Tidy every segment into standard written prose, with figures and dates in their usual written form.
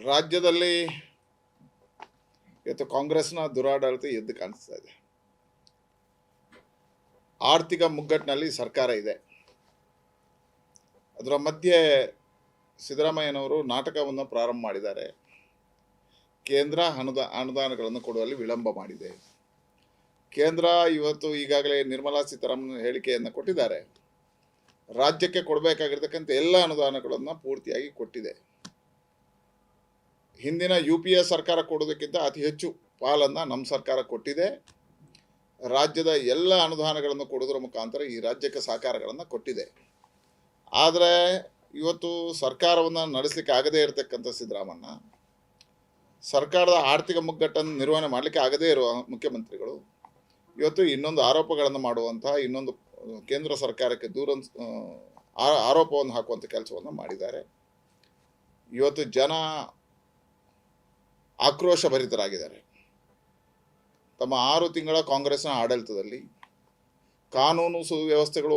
ರಾಜ್ಯದಲ್ಲಿ ಇವತ್ತು ಕಾಂಗ್ರೆಸ್ನ ದುರಾಡಳಿತ ಎದ್ದು ಕಾಣಿಸ್ತಾ ಇದೆ. ಆರ್ಥಿಕ ಮುಗ್ಗಟ್ಟಿನಲ್ಲಿ ಸರ್ಕಾರ ಇದೆ. ಅದರ ಮಧ್ಯೆ ಸಿದ್ದರಾಮಯ್ಯನವರು ನಾಟಕವನ್ನು ಪ್ರಾರಂಭ ಮಾಡಿದ್ದಾರೆ. ಕೇಂದ್ರ ಅನುದಾನಗಳನ್ನು ಕೊಡುವಲ್ಲಿ ವಿಳಂಬ ಮಾಡಿದೆ. ಕೇಂದ್ರ ಇವತ್ತು ಈಗಾಗಲೇ ನಿರ್ಮಲಾ ಸೀತಾರಾಮನ್ ಹೇಳಿಕೆಯನ್ನು ಕೊಟ್ಟಿದ್ದಾರೆ. ರಾಜ್ಯಕ್ಕೆ ಕೊಡಬೇಕಾಗಿರ್ತಕ್ಕಂಥ ಎಲ್ಲ ಅನುದಾನಗಳನ್ನು ಪೂರ್ತಿಯಾಗಿ ಕೊಟ್ಟಿದೆ. ಹಿಂದಿನ UPA ಸರ್ಕಾರ ಕೊಡೋದಕ್ಕಿಂತ ಅತಿ ಹೆಚ್ಚು ಪಾಲನ್ನು ನಮ್ಮ ಸರ್ಕಾರ ಕೊಟ್ಟಿದೆ. ರಾಜ್ಯದ ಎಲ್ಲ ಅನುದಾನಗಳನ್ನು ಕೊಡೋದ್ರ ಮುಖಾಂತರ ಈ ರಾಜ್ಯಕ್ಕೆ ಸಹಕಾರಗಳನ್ನು ಕೊಟ್ಟಿದೆ. ಆದರೆ ಇವತ್ತು ಸರ್ಕಾರವನ್ನು ನಡೆಸಲಿಕ್ಕೆ ಆಗದೇ ಇರತಕ್ಕಂಥ ಸಿದ್ದರಾಮಯ್ಯ, ಸರ್ಕಾರದ ಆರ್ಥಿಕ ಮುಗ್ಗಟ್ಟನ್ನು ನಿರ್ವಹಣೆ ಮಾಡಲಿಕ್ಕೆ ಆಗದೇ ಇರುವ ಮುಖ್ಯಮಂತ್ರಿಗಳು ಇವತ್ತು ಇನ್ನೊಂದು ಆರೋಪಗಳನ್ನು ಮಾಡುವಂಥ, ಇನ್ನೊಂದು ಕೇಂದ್ರ ಸರ್ಕಾರಕ್ಕೆ ಆರೋಪವನ್ನು ಹಾಕುವಂಥ ಕೆಲಸವನ್ನು ಮಾಡಿದ್ದಾರೆ. ಇವತ್ತು ಜನ ಆಕ್ರೋಶಭರಿತರಾಗಿದ್ದಾರೆ. ತಮ್ಮ 6 ತಿಂಗಳ ಕಾಂಗ್ರೆಸ್ನ ಆಡಳಿತದಲ್ಲಿ ಕಾನೂನು ಸುವ್ಯವಸ್ಥೆಗಳು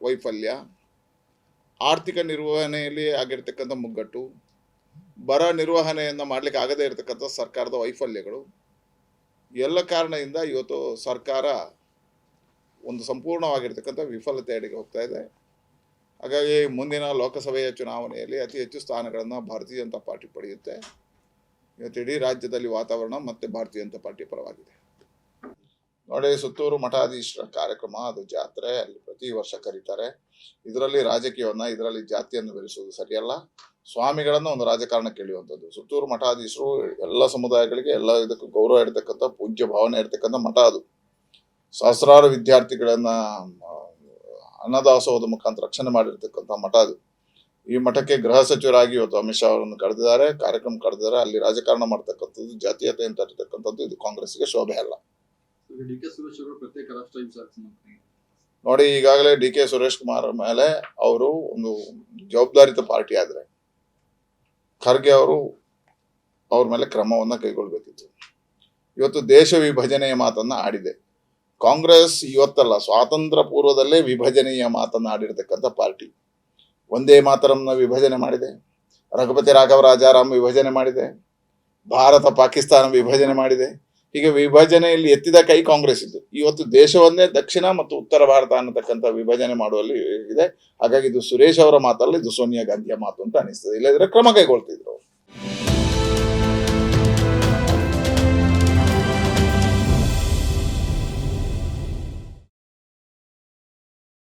ವೈಫಲ್ಯ, ಆರ್ಥಿಕ ನಿರ್ವಹಣೆಯಲ್ಲಿ ಆಗಿರ್ತಕ್ಕಂಥ ಮುಗ್ಗಟ್ಟು, ಬರ ನಿರ್ವಹಣೆಯನ್ನು ಮಾಡಲಿಕ್ಕೆ ಆಗದೇ ಇರತಕ್ಕಂಥ ಸರ್ಕಾರದ ವೈಫಲ್ಯಗಳು ಎಲ್ಲ ಕಾರಣದಿಂದ ಇವತ್ತು ಸರ್ಕಾರ ಒಂದು ಸಂಪೂರ್ಣವಾಗಿರ್ತಕ್ಕಂಥ ವಿಫಲತೆಯಡೆಗೆ ಹೋಗ್ತಾ ಇದೆ. ಹಾಗಾಗಿ ಮುಂದಿನ ಲೋಕಸಭೆಯ ಚುನಾವಣೆಯಲ್ಲಿ ಅತಿ ಹೆಚ್ಚು ಸ್ಥಾನಗಳನ್ನು ಭಾರತೀಯ ಜನತಾ ಪಾರ್ಟಿ ಪಡೆಯುತ್ತೆ. ಇವತ್ತು ಇಡೀ ರಾಜ್ಯದಲ್ಲಿ ವಾತಾವರಣ ಮತ್ತೆ ಭಾರತೀಯ ಜನತಾ ಪಾರ್ಟಿ ಪರವಾಗಿದೆ. ನೋಡಿ, ಸುತ್ತೂರು ಮಠಾಧೀಶರ ಕಾರ್ಯಕ್ರಮ, ಅದು ಜಾತ್ರೆ, ಅಲ್ಲಿ ಪ್ರತಿ ವರ್ಷ ಕರೀತಾರೆ. ಇದರಲ್ಲಿ ರಾಜಕೀಯವನ್ನ, ಇದರಲ್ಲಿ ಜಾತಿಯನ್ನು ಬೆರೆಸುವುದು ಸರಿಯಲ್ಲ. ಸ್ವಾಮಿಗಳನ್ನು ಒಂದು ರಾಜಕಾರಣಕ್ಕೆ ಎಳೆಯುವಂಥದ್ದು. ಸುತ್ತೂರು ಮಠಾಧೀಶರು ಎಲ್ಲ ಸಮುದಾಯಗಳಿಗೆ, ಎಲ್ಲ ಇದಕ್ಕೂ ಗೌರವ ಇರತಕ್ಕಂಥ, ಪೂಜ್ಯ ಭಾವನೆ ಇರತಕ್ಕಂಥ ಮಠ ಅದು. ಸಹಸ್ರಾರು ವಿದ್ಯಾರ್ಥಿಗಳನ್ನ ಅನ್ನದಾಸೋಹದ ಮುಖಾಂತರ ರಕ್ಷಣೆ ಮಾಡಿರ್ತಕ್ಕಂಥ ಮಠ ಅದು. ಈ ಮಠಕ್ಕೆ ಗೃಹ ಸಚಿವರಾಗಿ ಇವತ್ತು ಅಮಿತ್ ಶಾ ಅವರನ್ನು ಕರೆದಿದ್ದಾರೆ, ಕಾರ್ಯಕ್ರಮ ಕರೆದಿದ್ದಾರೆ. ಅಲ್ಲಿ ರಾಜಕಾರಣ ಮಾಡ್ತಕ್ಕಂಥದ್ದು, ಜಾತೀಯತೆಯನ್ನು ತರತಕ್ಕಂಥದ್ದು ಇದು ಕಾಂಗ್ರೆಸ್ಗೆ ಶೋಭೆ ಅಲ್ಲ. ನೋಡಿ, ಈಗಾಗಲೇ DK ಸುರೇಶ್ ಕುಮಾರ್ ಮೇಲೆ ಅವರು ಒಂದು ಜವಾಬ್ದಾರಿತ ಪಾರ್ಟಿ ಆದ್ರೆ ಖರ್ಗೆ ಅವರು ಅವ್ರ ಮೇಲೆ ಕ್ರಮವನ್ನ ಕೈಗೊಳ್ಬೇಕಿತ್ತು. ಇವತ್ತು ದೇಶ ವಿಭಜನೆಯ ಮಾತನ್ನ ಆಡಿದೆ ಕಾಂಗ್ರೆಸ್. ಇವತ್ತಲ್ಲ, ಸ್ವಾತಂತ್ರ್ಯ ಪೂರ್ವದಲ್ಲೇ ವಿಭಜನೆಯ ಮಾತನ್ನ ಆಡಿರ್ತಕ್ಕಂಥ ಪಾರ್ಟಿ. ಒಂದೇ ಮಾತರನ್ನ ವಿಭಜನೆ ಮಾಡಿದೆ, ರಘುಪತಿ ರಾಘವ ರಾಜಾರಾಮ್ ವಿಭಜನೆ ಮಾಡಿದೆ, ಭಾರತ ಪಾಕಿಸ್ತಾನ ವಿಭಜನೆ ಮಾಡಿದೆ. ಹೀಗೆ ವಿಭಜನೆಯಲ್ಲಿ ಎತ್ತಿದ ಕೈ ಕಾಂಗ್ರೆಸ್ ಇದ್ದು. ಇವತ್ತು ದೇಶವನ್ನೇ ದಕ್ಷಿಣ ಮತ್ತು ಉತ್ತರ ಭಾರತ ಅನ್ನತಕ್ಕಂಥ ವಿಭಜನೆ ಮಾಡುವಲ್ಲಿ ಇದೆ. ಹಾಗಾಗಿ ಇದು ಸುರೇಶ್ ಅವರ ಮಾತಲ್ಲ, ಇದು ಸೋನಿಯಾ ಗಾಂಧಿಯ ಮಾತು ಅಂತ ಅನಿಸ್ತದೆ. ಇಲ್ಲದಿದ್ರೆ ಕ್ರಮ ಕೈಗೊಳ್ತಿದ್ರು.